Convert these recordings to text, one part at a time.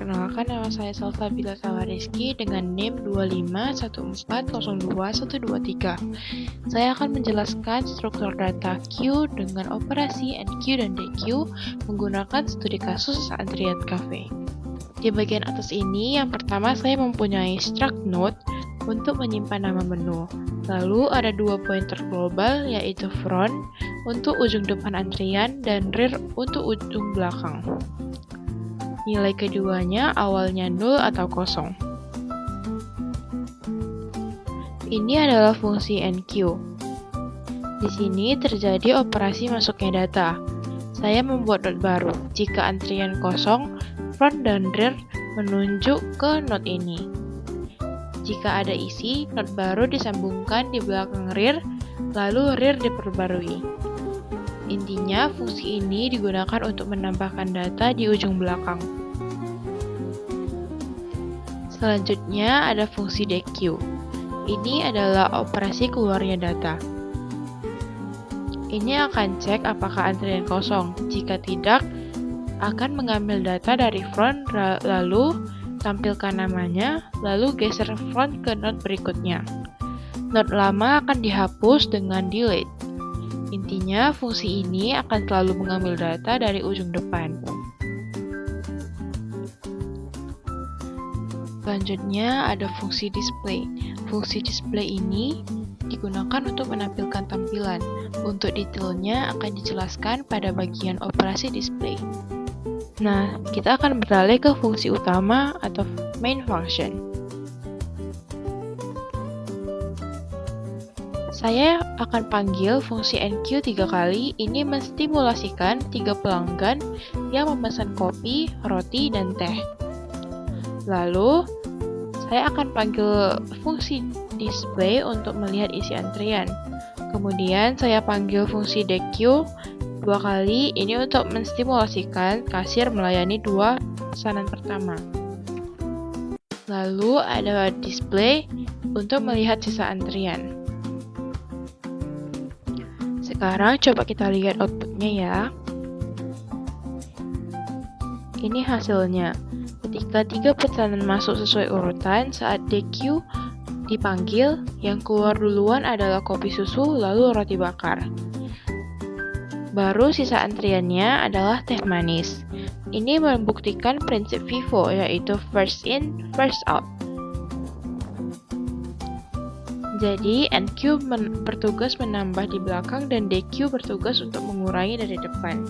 Perkenalkan, nama saya Salsabila Rizky dengan NIM 251402123. Saya akan menjelaskan struktur data Q dengan operasi NQ dan DQ menggunakan studi kasus antrian cafe. Di bagian atas ini, yang pertama saya mempunyai struct node untuk menyimpan nama menu. Lalu ada dua pointer global, yaitu front untuk ujung depan antrian dan rear untuk ujung belakang. Nilai keduanya awalnya 0 atau kosong. Ini adalah fungsi NQ. Di sini terjadi operasi masuknya data. Saya membuat node baru. Jika antrian kosong, front dan rear menunjuk ke node ini. Jika ada isi, node baru disambungkan di belakang rear, lalu rear diperbarui. Intinya, fungsi ini digunakan untuk menambahkan data di ujung belakang. Selanjutnya ada fungsi DQ. Ini adalah operasi keluarnya data. Ini akan cek apakah antrian kosong. Jika tidak, akan mengambil data dari front, lalu tampilkan namanya, lalu geser front ke node berikutnya. Node lama akan dihapus dengan delete. Intinya, fungsi ini akan selalu mengambil data dari ujung depan. Selanjutnya ada fungsi display. Fungsi display ini digunakan untuk menampilkan tampilan. Untuk detailnya akan dijelaskan pada bagian operasi display. Nah, kita akan beralih ke fungsi utama atau main function. Saya akan panggil fungsi NQ 3 kali. Ini menstimulasikan 3 pelanggan yang memesan kopi, roti, dan teh. Lalu, saya akan panggil fungsi display untuk melihat isi antrian. Kemudian, saya panggil fungsi DQ 2 kali. Ini untuk menstimulasikan kasir melayani 2 pesanan pertama. Lalu, ada display untuk melihat sisa antrian. Sekarang coba kita lihat outputnya ya. Ini hasilnya. Ketika 3 pesanan masuk sesuai urutan, saat DQ dipanggil, yang keluar duluan adalah kopi susu lalu roti bakar. Baru sisa antriannya adalah teh manis. Ini membuktikan prinsip FIFO, yaitu first in, first out. Jadi, NQ bertugas menambah di belakang dan DQ bertugas untuk mengurangi dari depan.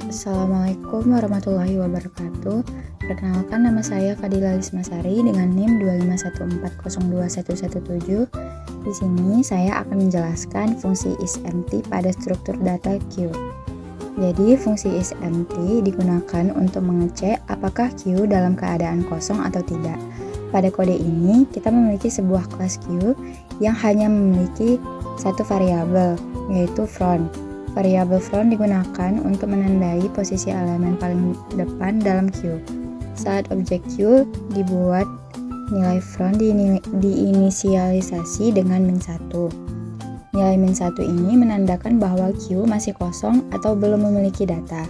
Assalamualaikum warahmatullahi wabarakatuh. Perkenalkan, nama saya Fadila Lismasari dengan NIM 251402117. Di sini saya akan menjelaskan fungsi isEmpty pada struktur data Q. Jadi, fungsi isEmpty digunakan untuk mengecek apakah Q dalam keadaan kosong atau tidak. Pada kode ini, kita memiliki sebuah kelas Q yang hanya memiliki satu variabel, yaitu front. Variabel front digunakan untuk menandai posisi elemen paling depan dalam Q. Saat objek Q dibuat, nilai front diinisialisasi dengan -1. Nilai -1 ini menandakan bahwa Q masih kosong atau belum memiliki data.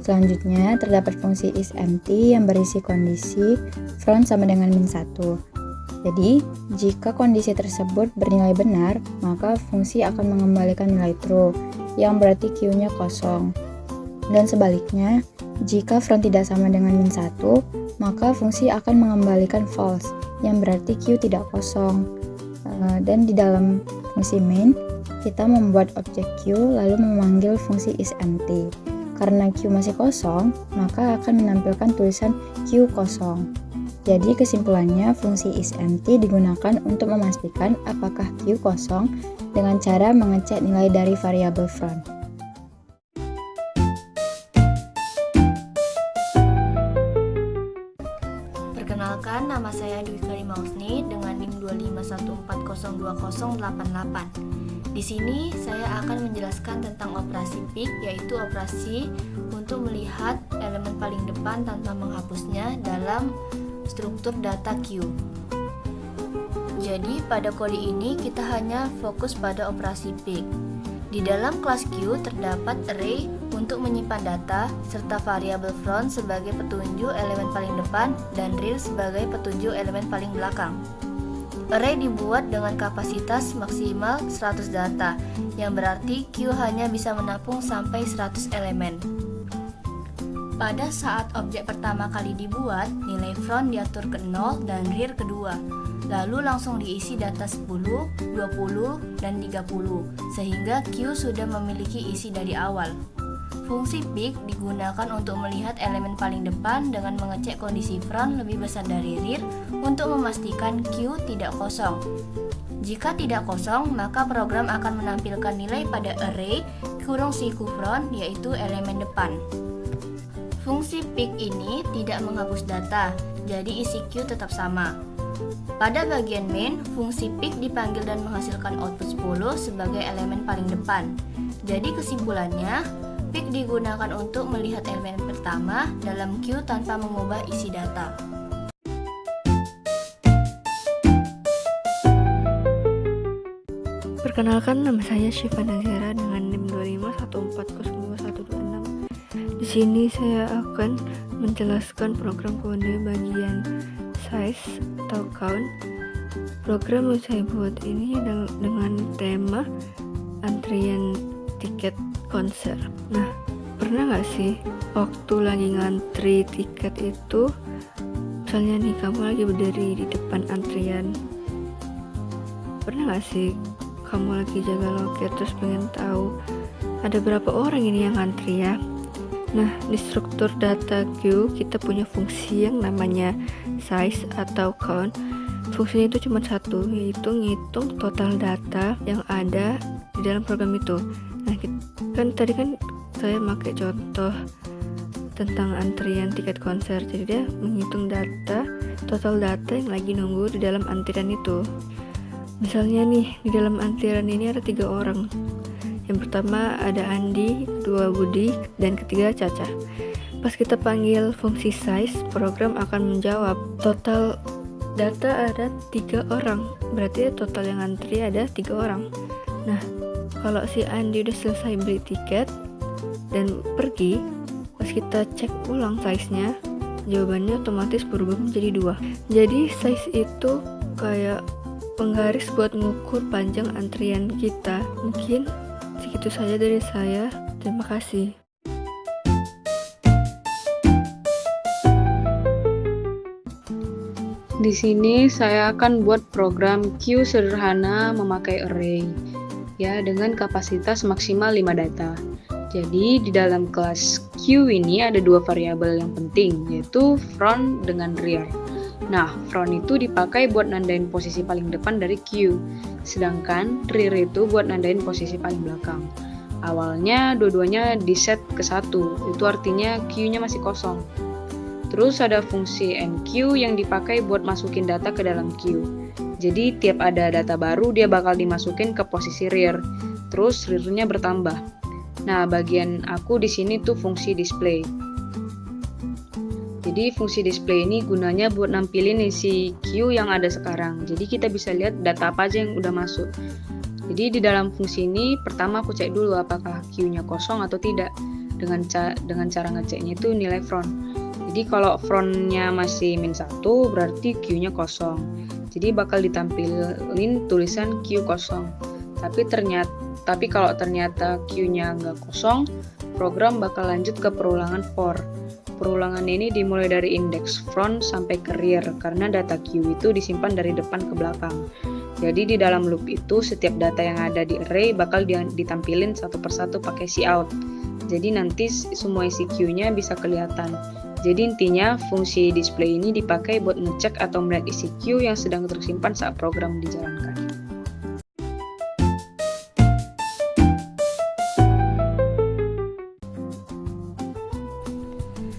Selanjutnya, terdapat fungsi isEmpty yang berisi kondisi front sama dengan -1. Jadi, jika kondisi tersebut bernilai benar, maka fungsi akan mengembalikan nilai true, yang berarti Q-nya kosong. Dan sebaliknya, jika front tidak sama dengan -1, maka fungsi akan mengembalikan false, yang berarti Q tidak kosong. Dan di dalam fungsi main, kita membuat objek Q lalu memanggil fungsi isEmpty. Karena Q masih kosong, maka akan menampilkan tulisan Q kosong. Jadi kesimpulannya, fungsi isEmpty digunakan untuk memastikan apakah Q kosong dengan cara mengecek nilai dari variabel front. Perkenalkan, nama saya Dwi Karima Husni dengan NIM 251402088. Di sini saya akan menjelaskan tentang operasi pick, yaitu operasi untuk melihat elemen paling depan tanpa menghapusnya dalam struktur data Q. Jadi pada kode ini kita hanya fokus pada operasi pick. Di dalam kelas Q terdapat array untuk menyimpan data serta variabel front sebagai petunjuk elemen paling depan dan rear sebagai petunjuk elemen paling belakang. Array dibuat dengan kapasitas maksimal 100 data, yang berarti Q hanya bisa menampung sampai 100 elemen. Pada saat objek pertama kali dibuat, nilai front diatur ke 0 dan rear ke 2. Lalu langsung diisi data 10, 20, dan 30, sehingga Q sudah memiliki isi dari awal. Fungsi pick digunakan untuk melihat elemen paling depan dengan mengecek kondisi front lebih besar dari rear untuk memastikan Q tidak kosong. Jika tidak kosong, maka program akan menampilkan nilai pada array kurung siku front, yaitu elemen depan. Fungsi pick ini tidak menghapus data, jadi isi Q tetap sama. Pada bagian main, fungsi pick dipanggil dan menghasilkan output 10 sebagai elemen paling depan. Jadi kesimpulannya, pick digunakan untuk melihat elemen pertama dalam Q tanpa mengubah isi data. Perkenalkan, nama saya Syifa Nazira dengan NIM 2514021226. Di sini saya akan menjelaskan program kode bagian size atau count. Program yang saya buat ini dengan tema antrian tiket konser. Nah, pernah nggak sih waktu lagi ngantri tiket itu, misalnya nih kamu lagi berdiri di depan antrian, pernah nggak sih kamu lagi jaga loket terus pengen tahu ada berapa orang ini yang ngantri ya? Nah, di struktur data Q kita punya fungsi yang namanya size atau count. Fungsinya itu cuma satu, yaitu ngitung total data yang ada di dalam program itu. Nah, tadi kan saya pakai contoh tentang antrian tiket konser, jadi dia menghitung total data yang lagi nunggu di dalam antrian itu. Misalnya nih, di dalam antrian ini ada 3 orang. Yang pertama ada Andi, kedua Budi, dan ketiga Caca. Pas kita panggil fungsi size, program akan menjawab total data ada 3 orang, berarti total yang antri ada 3 orang. Nah, kalau si Andi udah selesai beli tiket dan pergi, pas kita cek ulang size-nya, jawabannya otomatis berubah menjadi 2. Jadi size itu kayak penggaris buat ngukur panjang antrian kita. Mungkin segitu saja dari saya. Terima kasih. Di sini saya akan buat program Q sederhana memakai array, ya, dengan kapasitas maksimal 5 data. Jadi di dalam kelas Q ini ada 2 variabel yang penting, yaitu front dengan rear. Nah, front itu dipakai buat nandain posisi paling depan dari Q, sedangkan rear itu buat nandain posisi paling belakang. Awalnya dua-duanya di set ke 1, itu artinya Q-nya masih kosong. Terus ada fungsi enqueue yang dipakai buat masukin data ke dalam queue. Jadi tiap ada data baru dia bakal dimasukin ke posisi rear, terus rear-nya bertambah. Nah, bagian aku di sini tuh fungsi display. Jadi fungsi display ini gunanya buat nampilin isi queue yang ada sekarang. Jadi kita bisa lihat data apa aja yang udah masuk. Jadi di dalam fungsi ini pertama aku cek dulu apakah queue-nya kosong atau tidak. Dengan cara ngeceknya itu nilai front. Jadi kalau front-nya masih -1 berarti queue-nya kosong. Jadi bakal ditampilin tulisan queue kosong. Tapi kalau ternyata queue-nya nggak kosong, program bakal lanjut ke perulangan for. Perulangan ini dimulai dari indeks front sampai ke rear karena data queue itu disimpan dari depan ke belakang. Jadi di dalam loop itu setiap data yang ada di array bakal ditampilin satu persatu pakai cout. Jadi nanti semua isi queue-nya bisa kelihatan. Jadi intinya fungsi display ini dipakai buat ngecek atau melihat isi queue yang sedang tersimpan saat program dijalankan.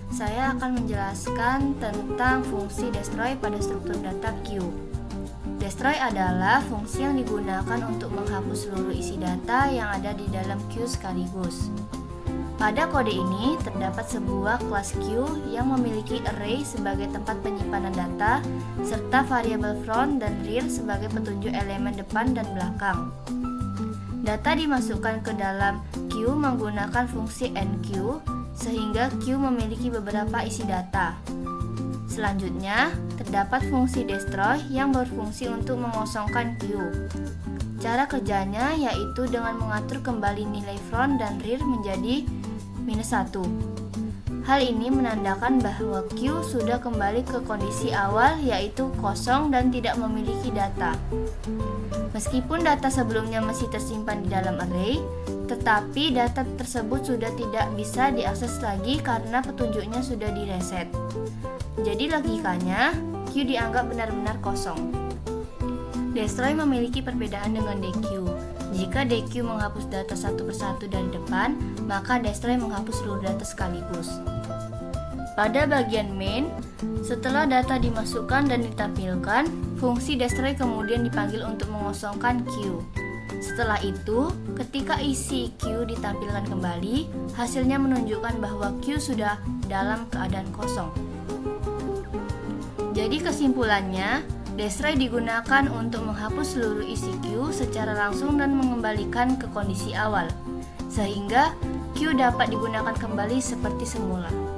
Saya akan menjelaskan tentang fungsi destroy pada struktur data queue. Destroy adalah fungsi yang digunakan untuk menghapus seluruh isi data yang ada di dalam queue sekaligus. Pada kode ini terdapat sebuah kelas queue yang memiliki array sebagai tempat penyimpanan data serta variabel front dan rear sebagai petunjuk elemen depan dan belakang. Data dimasukkan ke dalam queue menggunakan fungsi enqueue, sehingga queue memiliki beberapa isi data. Selanjutnya, terdapat fungsi destroy yang berfungsi untuk mengosongkan queue. Cara kerjanya yaitu dengan mengatur kembali nilai front dan rear menjadi -1. Hal ini menandakan bahwa queue sudah kembali ke kondisi awal, yaitu kosong dan tidak memiliki data. Meskipun data sebelumnya masih tersimpan di dalam array, tetapi data tersebut sudah tidak bisa diakses lagi karena petunjuknya sudah direset. Jadi logikanya, queue dianggap benar-benar kosong. Destroy memiliki perbedaan dengan dequeue. Jika dequeue menghapus data satu persatu dari depan, maka destroy menghapus seluruh data sekaligus. Pada bagian main, setelah data dimasukkan dan ditampilkan, fungsi destroy kemudian dipanggil untuk mengosongkan queue. Setelah itu, ketika isi queue ditampilkan kembali, hasilnya menunjukkan bahwa queue sudah dalam keadaan kosong. Jadi kesimpulannya, destroy digunakan untuk menghapus seluruh isi queue secara langsung dan mengembalikan ke kondisi awal, sehingga queue dapat digunakan kembali seperti semula.